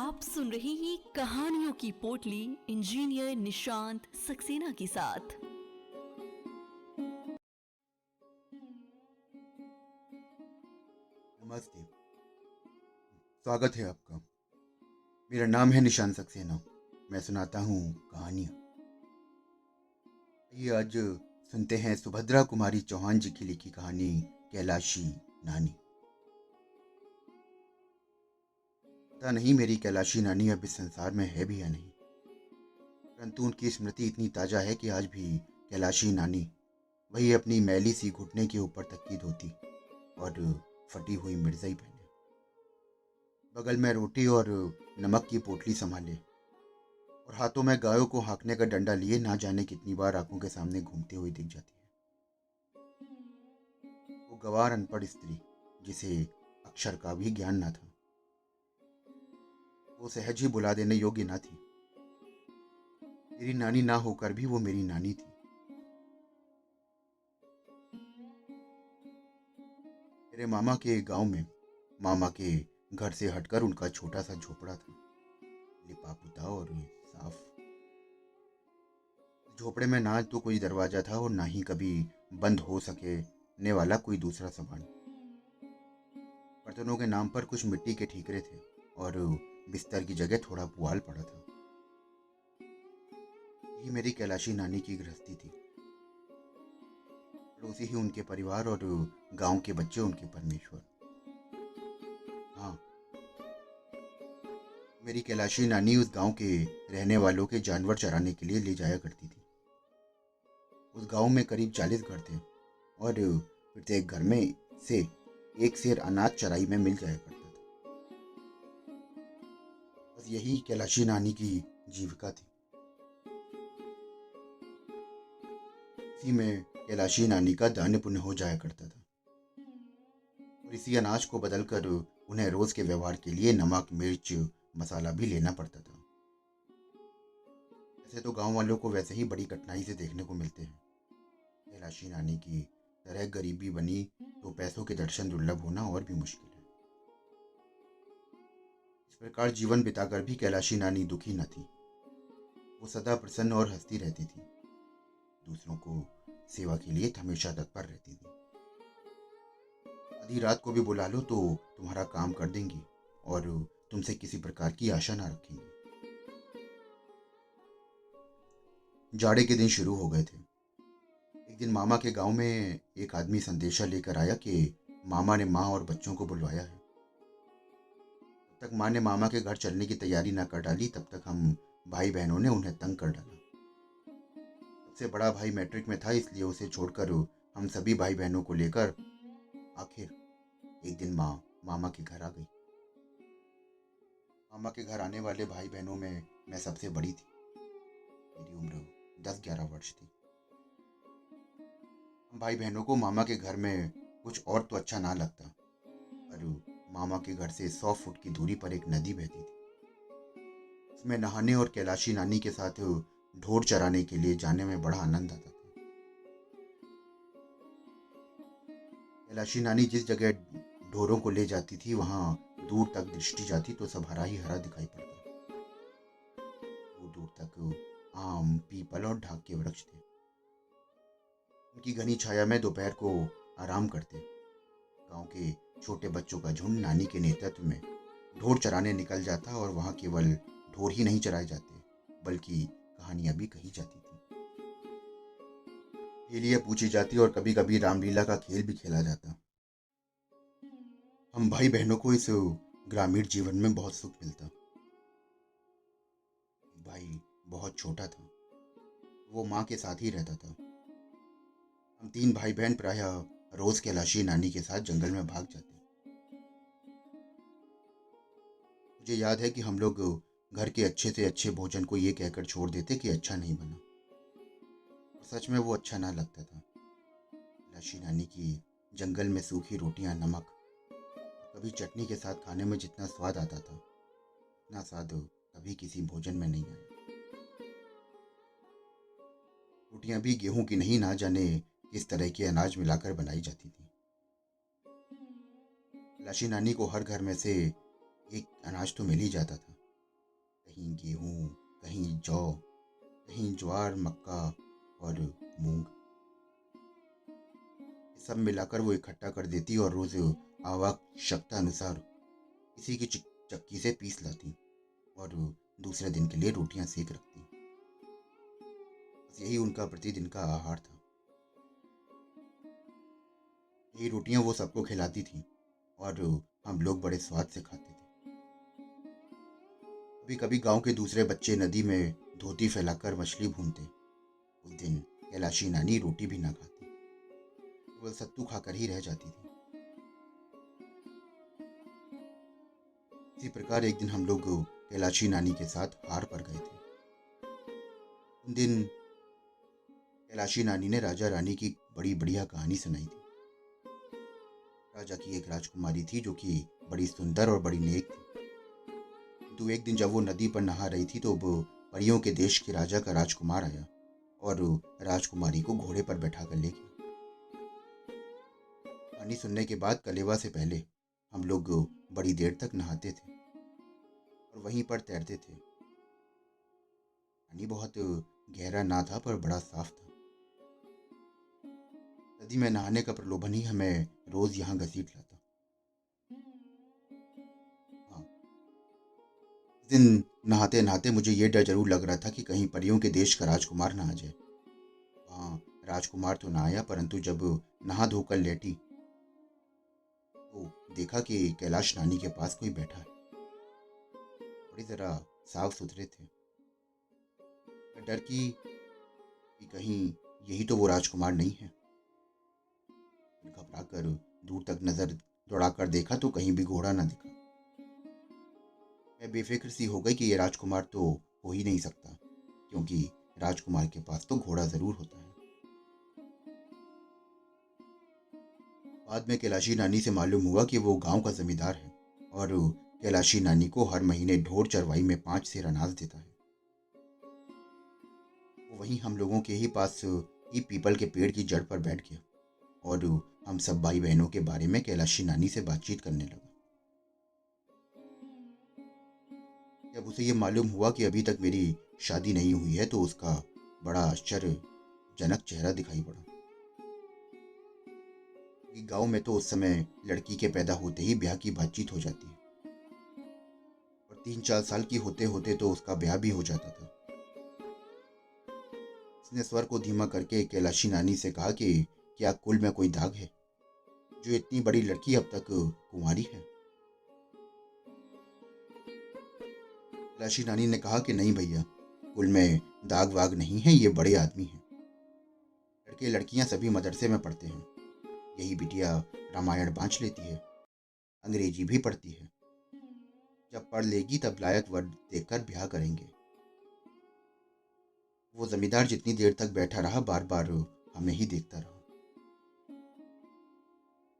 आप सुन रहे हैं कहानियों की पोटली इंजीनियर निशांत सक्सेना के साथ। नमस्ते। स्वागत है आपका। मेरा नाम है निशान सक्सेना। मैं सुनाता हूँ कहानियाँ। ये आज सुनते हैं सुभद्रा कुमारी चौहान जी की लिखी कहानी कैलाशी नानी। पता नहीं मेरी कैलाशी नानी अब इस संसार में है भी या नहीं, परंतु उनकी स्मृति इतनी ताजा है कि आज भी कैलाशी नानी वही अपनी मैली सी घुटने के ऊपर तक की धोती और फटी हुई मिर्जाई पहने, बगल में रोटी और नमक की पोटली संभाले और हाथों में गायों को हाँकने का डंडा लिए ना जाने कितनी बार आंखों के सामने घूमती हुई दिख जाती है। वो गवार अनपढ़ स्त्री जिसे अक्षर का भी ज्ञान ना था, वो सहज ही बुला देने योग्य ना थी। मेरी नानी ना होकर भी वो मेरी नानी थी। मेरे मामा के गांव में मामा के घर से हटकर उनका छोटा सा झोपड़ा था, लिपा पुता और साफ। झोपड़े में ना तो कोई दरवाजा था और ना ही कभी बंद हो सके वाला कोई दूसरा सामान। बर्तनों के नाम पर कुछ मिट्टी के ठीकरे थे और बिस्तर की जगह थोड़ा पुआल पड़ा था। यही मेरी कैलाशी नानी की गृहस्थी थी। पड़ोसी ही उनके परिवार और गांव के बच्चे उनके परमेश्वर। हाँ, मेरी कैलाशी नानी उस गांव के रहने वालों के जानवर चराने के लिए ले जाया करती थी। उस गांव में करीब 40 घर थे और प्रत्येक घर में से एक शेर अनाज चराई में मिल जाया करता था। बस यही कैलाशी नानी की जीविका थी। इसी में कैलाशी नानी का दान पुण्य हो जाया करता था और इसी अनाज को बदलकर उन्हें रोज के व्यवहार के लिए नमक मिर्च मसाला भी लेना पड़ता था। ऐसे तो गांव वालों को वैसे ही बड़ी कठिनाई से देखने को मिलते हैं। कैलाशी नानी की तरह गरीबी बनी तो पैसों के दर्शन दुर्लभ होना और भी मुश्किल है। इस प्रकार जीवन बिताकर भी कैलाशी नानी दुखी न थी। वो सदा प्रसन्न और हंसती रहती थी। दूसरों को सेवा के लिए हमेशा तत्पर रहती थी। आधी रात को भी बुला लो तो तुम्हारा काम कर देंगी और तुमसे किसी प्रकार की आशा ना रखेंगी। जाड़े के दिन शुरू हो गए थे। एक दिन मामा के गांव में एक आदमी संदेशा लेकर आया कि मामा ने माँ और बच्चों को बुलवाया है। तब तक माँ ने मामा के घर चलने की तैयारी ना कर डाली, तब तक हम भाई बहनों ने उन्हें तंग कर डाला। सबसे बड़ा भाई मैट्रिक में था, इसलिए उसे छोड़कर हम सभी भाई बहनों को लेकर आखिर एक दिन माँ मामा के घर आ गई। मामा के घर आने वाले भाई बहनों में मैं सबसे बड़ी थी। मेरी उम्र 10-11 वर्ष थी। हम भाई बहनों को मामा के घर में कुछ और तो अच्छा ना लगता, पर मामा के घर से 100 फुट की दूरी पर एक नदी बहती थी। उसमें नहाने और कैलाशी नानी के साथ ढोर चराने के लिए जाने में बड़ा आनंद आता था। कैलाशी नानी जिस जगह ढोरों को ले जाती थी वहां दूर तक दृष्टि जाती तो सब हरा ही हरा दिखाई पड़ता। दूर दूर तक आम पीपल और ढाक के वृक्ष थे। उनकी घनी छाया में दोपहर को आराम करते गांव के छोटे बच्चों का झुंड नानी के नेतृत्व में ढोर चराने निकल जाता और वहां केवल ढोर ही नहीं चराए जाते, बल्कि कहानियां भी कही जाती थी। हेलियां पूछी जाती और कभी कभी रामलीला का खेल भी खेला जाता। हम भाई बहनों को इस ग्रामीण जीवन में बहुत सुख मिलता। एक भाई बहुत छोटा था, वो माँ के साथ ही रहता था। हम 3 भाई बहन प्रायः रोज कैलाशी नानी के साथ जंगल में भाग जाते। मुझे याद है कि हम लोग घर के अच्छे से अच्छे भोजन को ये कहकर छोड़ देते कि अच्छा नहीं बना, और सच में वो अच्छा ना लगता था। कैलाशी नानी की जंगल में सूखी रोटियां नमक और कभी चटनी के साथ खाने में जितना स्वाद आता था, उतना स्वाद कभी किसी भोजन में नहीं आया। रोटियां भी गेहूं की नहीं, ना जाने किस तरह के अनाज मिलाकर बनाई जाती थी। कैलाशी नानी को हर घर में से एक अनाज तो मिल ही जाता था, कहीं गेहूँ, कहीं जौ, कहीं ज्वार, मक्का और मूंग। ये सब मिलाकर वो इकट्ठा कर देती और रोज आवश्यकता अनुसार किसी की चक्की से पीस लाती और दूसरे दिन के लिए रोटियां सेक रखती। बस यही उनका प्रतिदिन का आहार था। यही रोटियां वो सबको खिलाती थी और हम लोग बड़े स्वाद से खाते थे। कभी कभी गांव के दूसरे बच्चे नदी में धोती फैलाकर मछली भूनते। उस दिन कैलाशी नानी रोटी भी ना खाती, केवल सत्तू खाकर ही रह जाती थी। इसी प्रकार एक दिन हम लोग कैलाशी नानी के साथ हार पर गए थे। उन दिन कैलाशी नानी ने राजा रानी की बड़ी बढ़िया कहानी सुनाई थी। राजा की एक राजकुमारी थी जो कि बड़ी सुंदर और बड़ी नेक थी। किंतु एक दिन जब वो नदी पर नहा रही थी तो वो परियों के देश के राजा का राजकुमार आया और राजकुमारी को घोड़े पर बैठा कर ले गया। कहानी सुनने के बाद कलेवा से पहले हम लोग बड़ी देर तक नहाते थे और वहीं पर तैरते थे। पानी बहुत गहरा ना था पर बड़ा साफ था। नदी में नहाने का प्रलोभन ही हमें रोज यहाँ घसीट लाता। हाँ, उस दिन नहाते नहाते मुझे ये डर जरूर लग रहा था कि कहीं परियों के देश का राजकुमार ना आ जाए। हाँ, राजकुमार तो ना आया, परंतु जब नहा धोकर लेटी तो देखा कि कैलाश नानी के पास कोई बैठा है। बड़ी जरा साफ सुथरे थे। मैं डर की कि कहीं यही तो वो राजकुमार नहीं है। घबरा कर दूर तक नजर दौड़ाकर देखा तो कहीं भी घोड़ा ना दिखा। मैं बेफिक्र सी हो गई कि ये राजकुमार तो हो ही नहीं सकता, क्योंकि राजकुमार के पास तो घोड़ा जरूर होता है। बाद में कैलाशी नानी से मालूम हुआ कि वो गांव का जमींदार है और कैलाशी नानी को हर महीने ढोर चरवाई में 5 सेर अनाज देता है। वो वहीं हम लोगों के ही पास ही पीपल के पेड़ की जड़ पर बैठ गया और हम सब भाई बहनों के बारे में कैलाशी नानी से बातचीत करने लगा। जब उसे ये मालूम हुआ कि अभी तक मेरी शादी नहीं हुई है तो उसका बड़ा आश्चर्यजनक चेहरा दिखाई पड़ा। कि गांव में तो उस समय लड़की के पैदा होते ही ब्याह की बातचीत हो जाती है और 3-4 साल की होते होते तो उसका ब्याह भी हो जाता था। उसने स्वर को धीमा करके कैलाशी नानी से कहा कि क्या कुल में कोई दाग है जो इतनी बड़ी लड़की अब तक कुंवारी है। कैलाशी नानी ने कहा कि नहीं भैया, कुल में दाग वाग नहीं है, ये बड़े आदमी हैं। लड़के लड़कियां सभी मदरसे में पढ़ते हैं। यही बिटिया रामायण बांच लेती है, अंग्रेजी भी पढ़ती है। जब पढ़ लेगी तब लायक वर देखकर ब्याह करेंगे। वो जमींदार जितनी देर तक बैठा रहा बार बार हमें ही देखता रहा।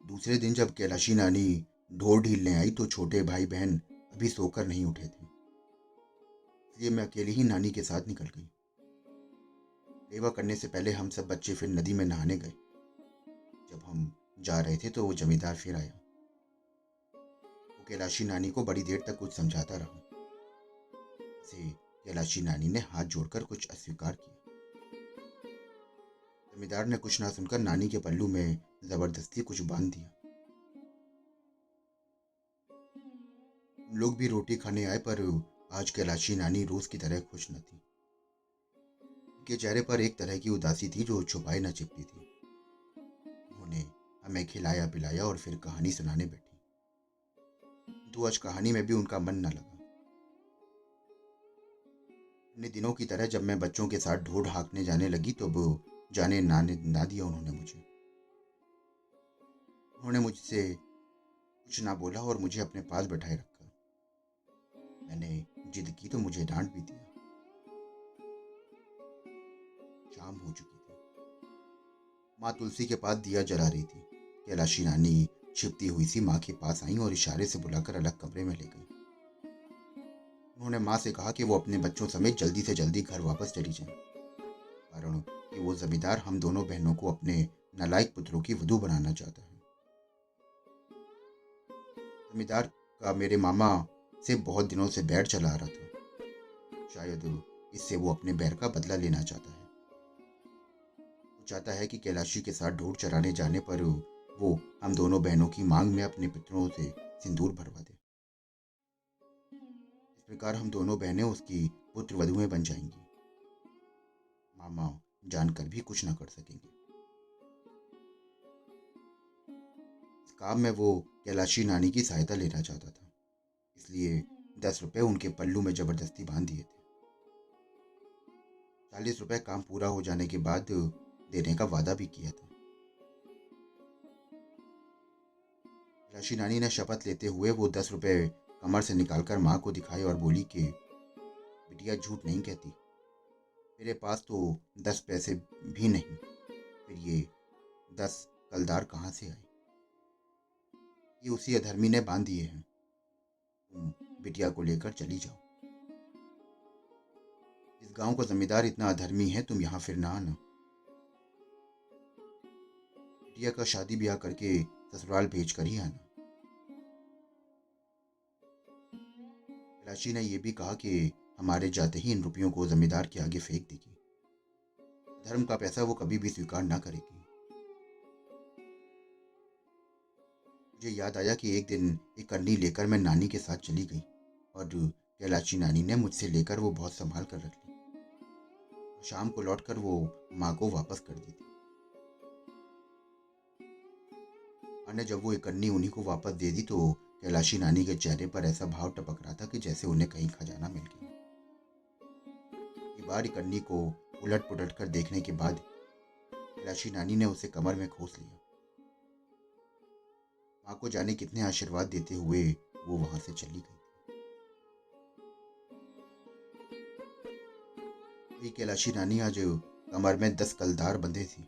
दूसरे दिन जब कैलाशी नानी ढोर ढीलने आई तो छोटे भाई बहन अभी सोकर नहीं उठे थे, इसलिए मैं अकेली ही नानी के साथ निकल गई। सेवा करने से पहले हम सब बच्चे फिर नदी में नहाने गए। जब हम जा रहे थे तो वो जमींदार फिर आया। वो कैलाशी नानी को बड़ी देर तक कुछ समझाता रहा। से कैलाशी नानी ने हाथ जोड़कर कुछ अस्वीकार किया। जमींदार ने कुछ ना सुनकर नानी के पल्लू में जबरदस्ती कुछ बांध दिया। हम लोग भी रोटी खाने आए, पर आज कैलाशी नानी रोज की तरह खुश न थी। उनके चेहरे पर एक तरह की उदासी थी जो छुपाई न छिपती थी। उन्होंने हमें खिलाया पिलाया और फिर कहानी सुनाने बैठी, किंतु आज कहानी में भी उनका मन न लगा। अन्य दिनों की तरह जब मैं बच्चों के साथ ढोर हाँकने जाने लगी तो वो जाने ना दिया उन्होंने मुझे। उन्होंने मुझसे कुछ ना बोला और मुझे अपने पास बैठाए रखा। मैंने जिद की तो मुझे डांट भी दिया। शाम हो चुकी थी। माँ तुलसी के पास दिया जला रही थी। कैलाशी नानी छिपती हुई सी माँ के पास आई और इशारे से बुलाकर अलग कमरे में ले गई। उन्होंने माँ से कहा कि वो अपने बच्चों समेत जल्दी से जल्दी घर वापस चली जाए, कारण कि वो जमींदार हम दोनों बहनों को अपने नालायक पुत्रों की वधू बनाना चाहता है। जमींदार का मेरे मामा से बहुत दिनों से बैर चला आ रहा था। शायद इससे वो अपने बैर का बदला लेना चाहता है। वो चाहता है कि कैलाशी के साथ ढूंढ चराने जाने पर वो हम दोनों बहनों की मांग में अपने पितरों से सिंदूर भरवा दे। इस प्रकार हम दोनों बहनें उसकी पुत्र वधुएं बन जाएंगी। मामा जानकर भी कुछ न कर सकेंगे। इस काम में वो कैलाशी नानी की सहायता लेना चाहता था, इसलिए 10 रुपए उनके पल्लू में जबरदस्ती बांध दिए थे। 40 रुपए काम पूरा हो जाने के बाद देने का वादा भी किया था। कैलाशी नानी ने शपथ लेते हुए वो 10 रुपए कमर से निकालकर माँ को दिखाए और बोली कि बिटिया झूठ नहीं कहती, मेरे पास तो 10 पैसे भी नहीं, फिर ये 10 कलदार कहाँ से आए? ये उसी अधर्मी ने बांध दिए हैं। तुम बिटिया को लेकर चली जाओ। इस गांव का जमींदार इतना अधर्मी है, तुम यहाँ फिर ना आना। बिटिया का शादी ब्याह करके ससुराल भेज कर ही आना। कैलाशी ने यह भी कहा कि हमारे जाते ही इन रुपयों को जमींदार के आगे फेंक देगी। धर्म का पैसा वो कभी भी स्वीकार ना करेगी। मुझे याद आया कि एक दिन एक करनी लेकर मैं नानी के साथ चली गई और कैलाशी नानी ने मुझसे लेकर वो बहुत संभाल कर रख ली। शाम को लौटकर वो माँ को वापस कर दी थी। माँ ने जब वो एक कन्नी उन्हीं को वापस दे दी तो कैलाशी नानी के चेहरे पर ऐसा भाव टपक रहा था कि जैसे उन्हें कहीं खजाना मिल गया। बार कन्नी को उलट पुलट कर देखने के बाद कैलाशी नानी ने उसे कमर में खोस लिया। माँ को जाने कितने आशीर्वाद देते हुए वो वहां से चली गई। वही कैलाशी नानी आज कमर में 10 कलदार बंधे थी।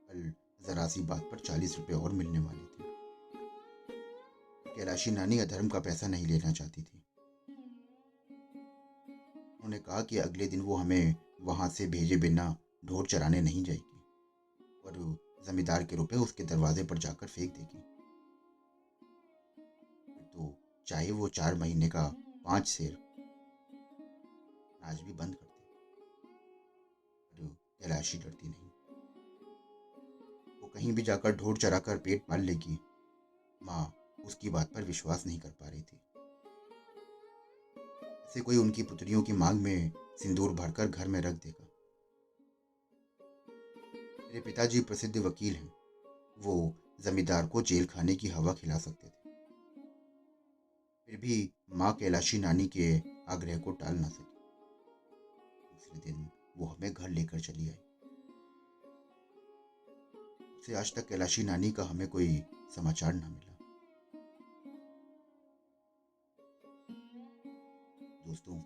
कल जरा सी बात पर 40 रुपए और मिलने वाले थे। कैलाशी नानी अधर्म का पैसा नहीं लेना चाहती थी। उन्होंने कहा कि अगले दिन वो हमें वहां से भेजे बिना ढोर चराने नहीं जाएगी और जमींदार के रुपए उसके दरवाजे पर जाकर फेंक देगी। तो चाहे वो 4 महीने का 5 सेर अनाज भी बंद कर दे, पर कैलाशी डरती नहीं। वो कहीं भी जाकर ढोर चराकर पेट पाल लेगी। माँ उसकी बात पर विश्वास नहीं कर पा रही थी। ऐसे कोई उनकी पुत्रियों की मांग में सिंदूर भरकर घर में रख देगा। मेरे पिताजी प्रसिद्ध वकील हैं। वो जमींदार को जेल खाने की हवा खिला सकते थे, फिर भी माँ कैलाशी नानी के आग्रह को टाल ना सकी। दूसरे दिन वो हमें घर लेकर चली आई। उससे आज तक कैलाशी नानी का हमें कोई समाचार न मिला। दोस्तों,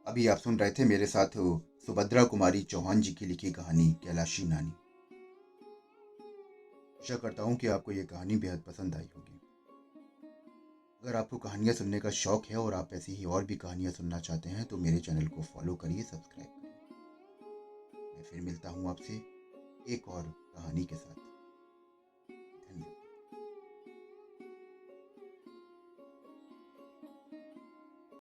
अभी आप सुन रहे थे मेरे साथ सुभद्रा कुमारी चौहान जी की लिखी कहानी कैलाशी नानी। आशा करता हूँ कि आपको ये कहानी बेहद पसंद आई होगी। अगर आपको कहानियाँ सुनने का शौक है और आप ऐसी ही और भी कहानियाँ सुनना चाहते हैं तो मेरे चैनल को फॉलो करिए, सब्सक्राइब करिए। मैं फिर मिलता हूँ आपसे एक और कहानी के साथ।